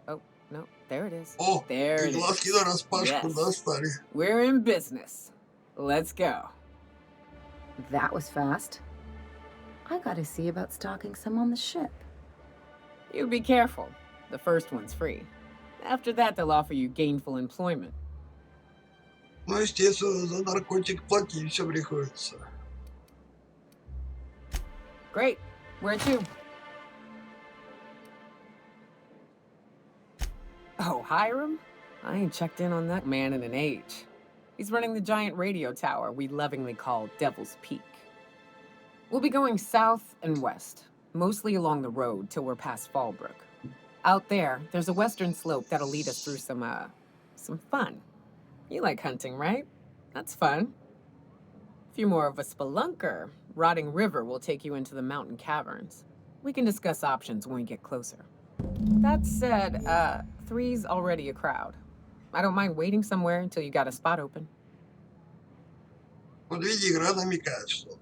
D: oh, no, there it is.
A: О,
D: There
A: и
D: it
A: глазки
D: is.
A: нараспашку достали.
D: We're in business. Let's go.
O: That was fast. I gotta see about stalking some on the ship.
D: You be careful. The first one's free. After that, they'll offer you gainful employment.
A: Ну, естественно, за наркотик платить все приходится.
D: Great. Where to? Oh, Hiram? I ain't checked in on that man in an age. He's running the giant radio tower we lovingly call Devil's Peak. We'll be going south and west, mostly along the road till we're past Fallbrook. Out there, there's a western slope that'll lead us through some fun. You like hunting, right? That's fun. If you're more of a spelunker, Rotting River will take you into the mountain caverns. We can discuss options when we get closer. That said, 3's already a crowd. I don't mind waiting somewhere until you got a spot open.
A: Вот видите, игра намекает, что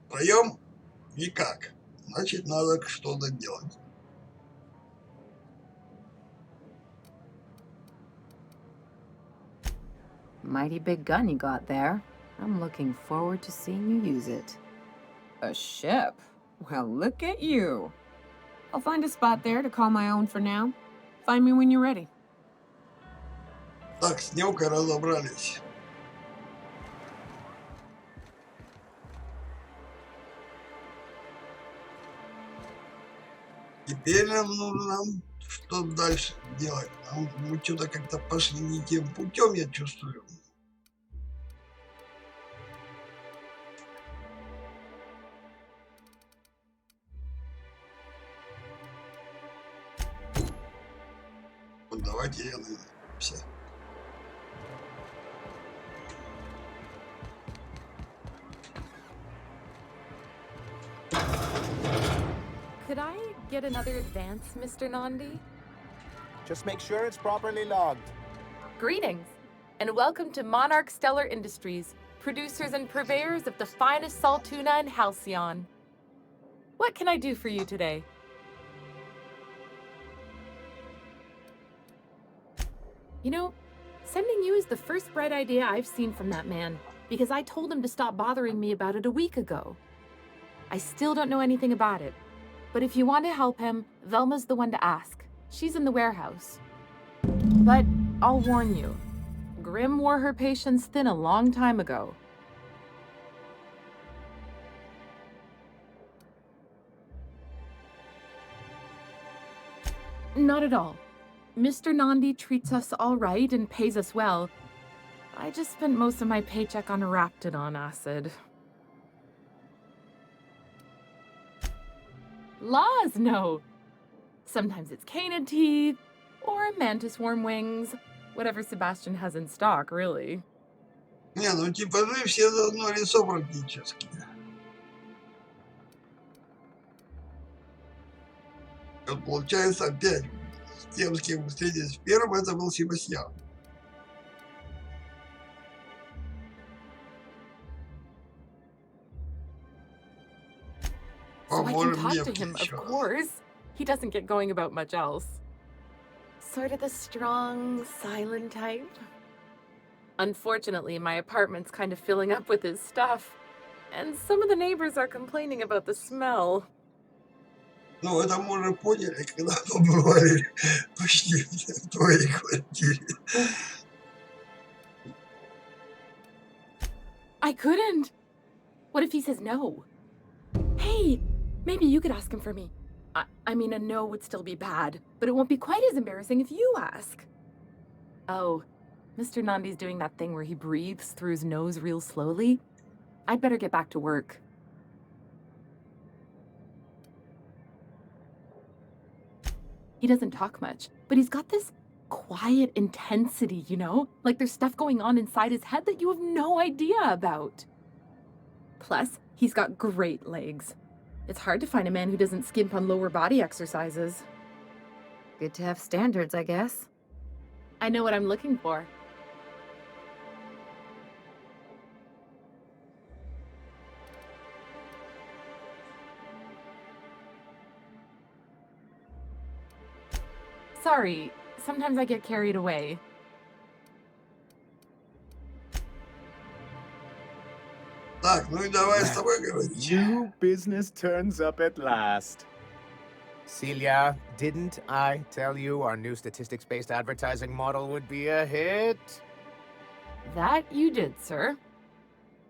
A: втроем никак. Значит, надо что-то делать.
O: Mighty big gun you got there. I'm looking forward to seeing you use it.
D: A ship? Well, look at you. I'll find a spot there to call my own for now. Find me when you're ready.
A: Так, с дневкой разобрались. Теперь нам нужно что дальше делать. Мы что-то как-то пошли не тем путем, я чувствую. Вот давайте я все.
L: Could I get another advance, Mr. Nandi?
T: Just make sure it's properly logged.
L: Greetings, and welcome to Monarch Stellar Industries, producers and purveyors of the finest salt tuna in Halcyon. What can I do for you today? You know, sending you is the first bright idea I've seen from that man, because I told him to stop bothering me about it a week ago. I still don't know anything about it, but if you want to help him, Velma's the one to ask. She's in the warehouse. But I'll warn you, Grimm wore her patience thin a long time ago. Not at all. Mr. Nandi treats us all right and pays us well. I just spent most of my paycheck on Raptidon acid. Laws, no. Sometimes it's canid teeth, or mantis worm wings. Whatever Sebastian has in stock, really.
A: Не, ну типажи все за одно лицо практически. Вот получается опять, с тем, с кем мы встретились первым, это был Себастьян.
L: So I can talk to him, of course. He doesn't get going about much else. Sort of the strong, silent type. Unfortunately, my apartment's kind of filling up with his stuff. And some of the neighbors are complaining about the smell.
A: Ну, это мы уже поняли, когда побывали почти в твоей квартире.
L: I couldn't. What if he says no? Hey, Maybe you could ask him for me. I mean, a no would still be bad, but it won't be quite as embarrassing if you ask. Oh, Mr. Nandi's doing that thing where he breathes through his nose real slowly. I'd better get back to work. He doesn't talk much, but he's got this quiet intensity, you know? Like there's stuff going on inside his head that you have no idea about. Plus, he's got great legs. It's hard to find a man who doesn't skimp on lower body exercises.
O: Good to have standards, I guess.
L: I know what I'm looking for. Sorry, sometimes I get carried away.
A: Так, ну и давай с тобой говорить.
T: New business turns up at last. Celia, didn't I tell you our new statistics-based advertising model would be a hit?
L: That you did, sir.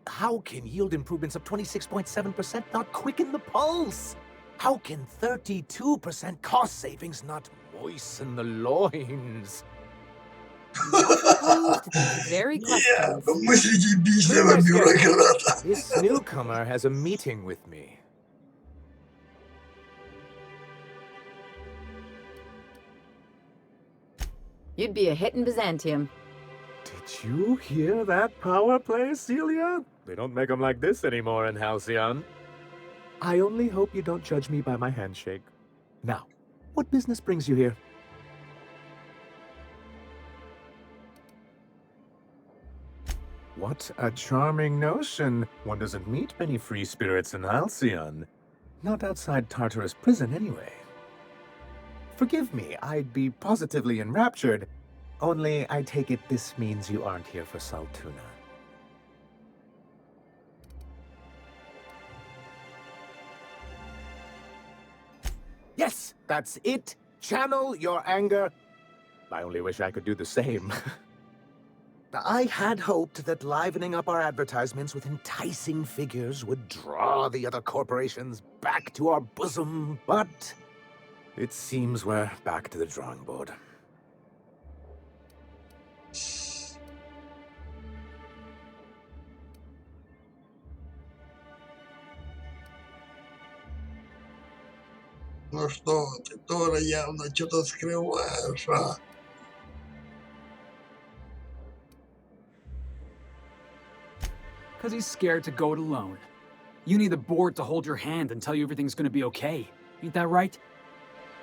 T: How can yield improvements of 26.7% not quicken the pulse? How can 32% cost savings not moisten the loins?
L: Very
A: Yeah, мысли типичного бюрократа.
T: This newcomer has a meeting with me.
O: You'd be a hit in Byzantium.
T: Did you hear that power play, Celia? They don't make them like this anymore in Halcyon. I only hope you don't judge me by my handshake. Now, what business brings you here? What a charming notion. One doesn't meet many free spirits in Halcyon. Not outside Tartarus prison, anyway. Forgive me, I'd be positively enraptured. Only, I take it this means you aren't here for Saltuna. Yes, that's it. Channel your anger. I only wish I could do the same. I had hoped that livening up our advertisements with enticing figures would draw the other corporations back to our bosom, but it seems we're back to the drawing board.
A: Ну что, ты тоже явно что-то скрываешь, а?
N: Because he's scared to go it alone. You need the board to hold your hand and tell you everything's gonna be okay. Ain't that right?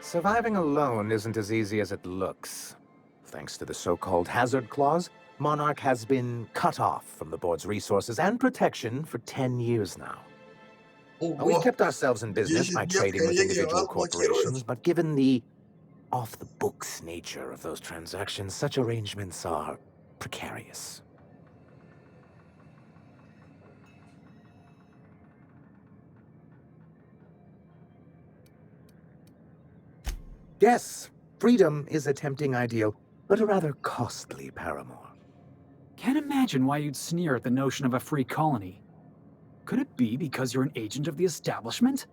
T: Surviving alone isn't as easy as it looks. Thanks to the so-called hazard clause, Monarch has been cut off from the board's resources and protection for 10 years now. We've kept ourselves in business by trading with individual corporations, but given the off-the-books nature of those transactions, such arrangements are precarious. Yes, freedom is a tempting ideal, but a rather costly paramour.
N: Can't imagine why you'd sneer at the notion of a free colony. Could it be because you're an agent of the establishment?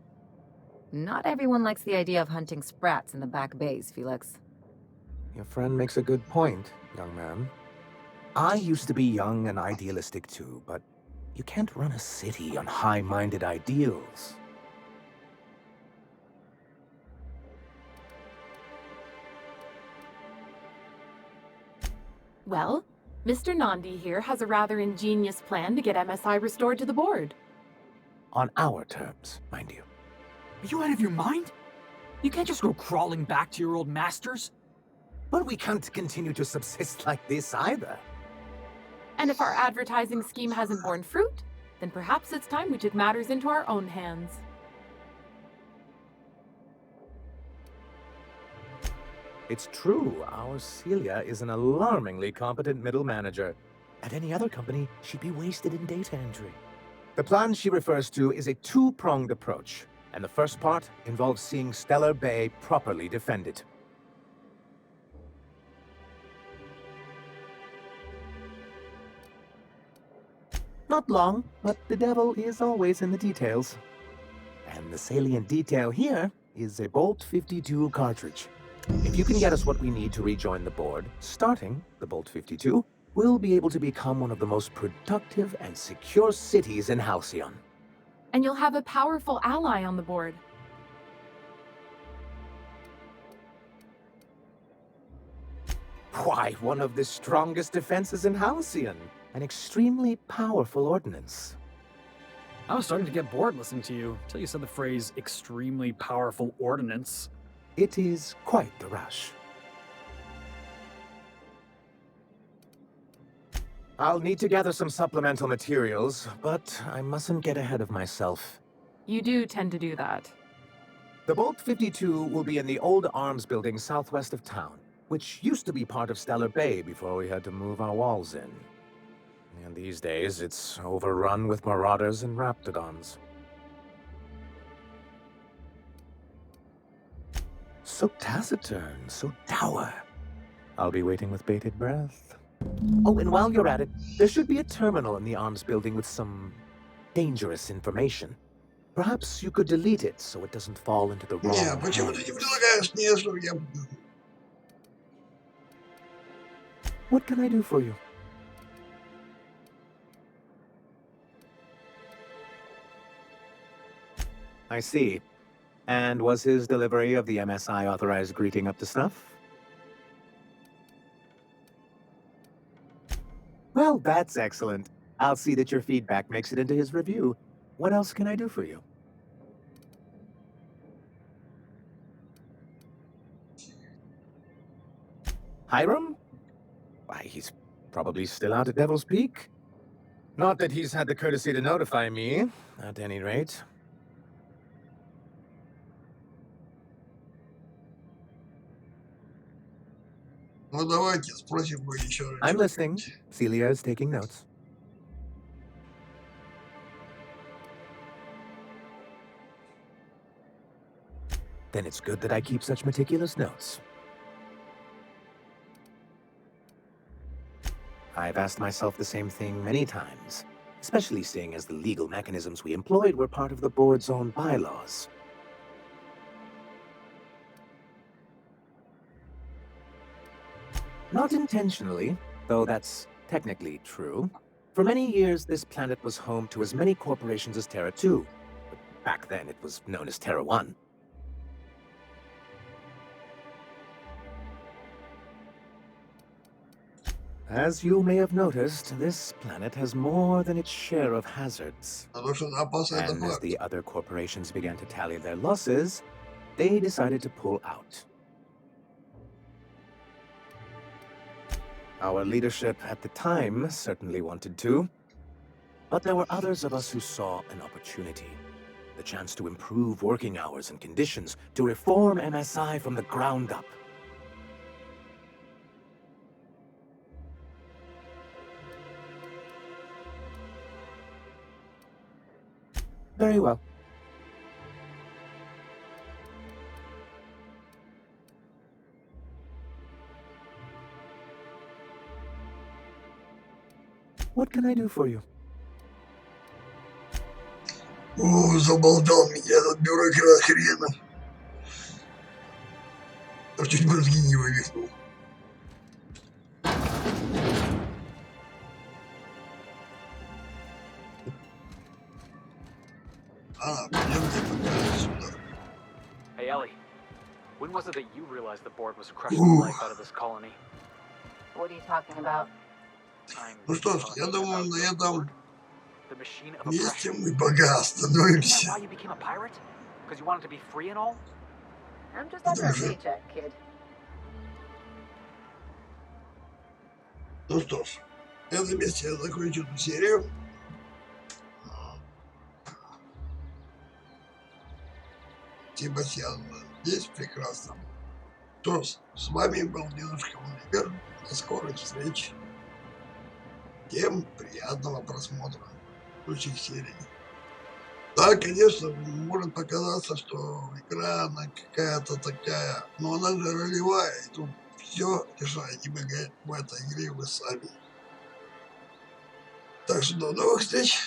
O: Not everyone likes the idea of hunting sprats in the back bays, Felix.
T: Your friend makes a good point, young man. I used to be young and idealistic too, but you can't run a city on high-minded ideals.
L: Well, Mr. Nandi here has a rather ingenious plan to get MSI restored to the board.
T: On our terms, mind you.
N: Are you out of your mind? You can't just go crawling back to your old masters.
T: But we can't continue to subsist like this either.
L: And if our advertising scheme hasn't borne fruit, then perhaps it's time we took matters into our own hands.
T: It's true, our Celia is an alarmingly competent middle manager. At any other company, she'd be wasted in data entry. The plan she refers to is a two-pronged approach, and the first part involves seeing Stellar Bay properly defended. Not long, but the devil is always in the details. And the salient detail here is a Bolt 52 cartridge. If you can get us what we need to rejoin the board, starting the Bolt 52, we'll be able to become one of the most productive and secure cities in Halcyon.
L: And you'll have a powerful ally on the board.
T: Why, one of the strongest defenses in Halcyon. An extremely powerful ordnance.
N: I was starting to get bored listening to you, till you said the phrase extremely powerful ordnance.
T: It is quite the rush. I'll need to gather some supplemental materials, but I mustn't get ahead of myself.
L: You do tend to do that.
T: The Bolt 52 will be in the old arms building southwest of town, which used to be part of Stellar Bay before we had to move our walls in. And these days, it's overrun with marauders and raptidons. So taciturn, so dour. I'll be waiting with bated breath. Oh, and while you're at it, there should be a terminal in the arms building with some dangerous information. Perhaps you could delete it so it doesn't fall into the wrong
A: Не, почему ты не предлагаешь мне, чтобы я...
T: What can I do for you? I see. And was his delivery of the MSI authorized greeting up to snuff? Well, that's excellent. I'll see that your feedback makes it into his review. What else can I do for you? Hiram? Why, he's probably still out at Devil's Peak. Not that he's had the courtesy to notify me, at any rate.
A: Ну давайте спросим его еще раз.
T: I'm listening. Celia is taking notes. Then it's good that I keep such meticulous notes. I've asked myself the same thing many times, especially seeing as the legal mechanisms we employed were part of the board's own bylaws. Not intentionally, though that's technically true. For many years, this planet was home to as many corporations as Terra 2. But back then, it was known as Terra 1. As you may have noticed, this planet has more than its share of hazards. And as the other corporations began to tally their losses, they decided to pull out. Our leadership at the time certainly wanted to, but there were others of us who saw an opportunity. The chance to improve working hours and conditions, to reform MSI from the ground up. Very well. What can I do for you?
A: О, заболтал меня этот бюрократ хренов. Аж чуть мозги не вывихнул.
Q: Hey, Ellie. When was it that you realized the board was crushing the life out of this colony?
K: What are you talking about?
A: Ну что ж, я думаю, на этом
Q: The machine of
A: месте
Q: oppression.
A: мы пока остановимся.
Q: Why you became a pirate? Because you wanted to be free and all?
K: I'm just after a paycheck, kid.
A: Ну что ж, на этом месте я закончу эту серию. Себастьян здесь прекрасно. Что ж, с вами был дедушка Владимир. До скорых встреч. Всем приятного просмотра следующих серий. Да, конечно, может показаться, что игра она какая-то такая, но она же ролевая, и тут все решаете в этой игре вы сами. Так что до новых встреч.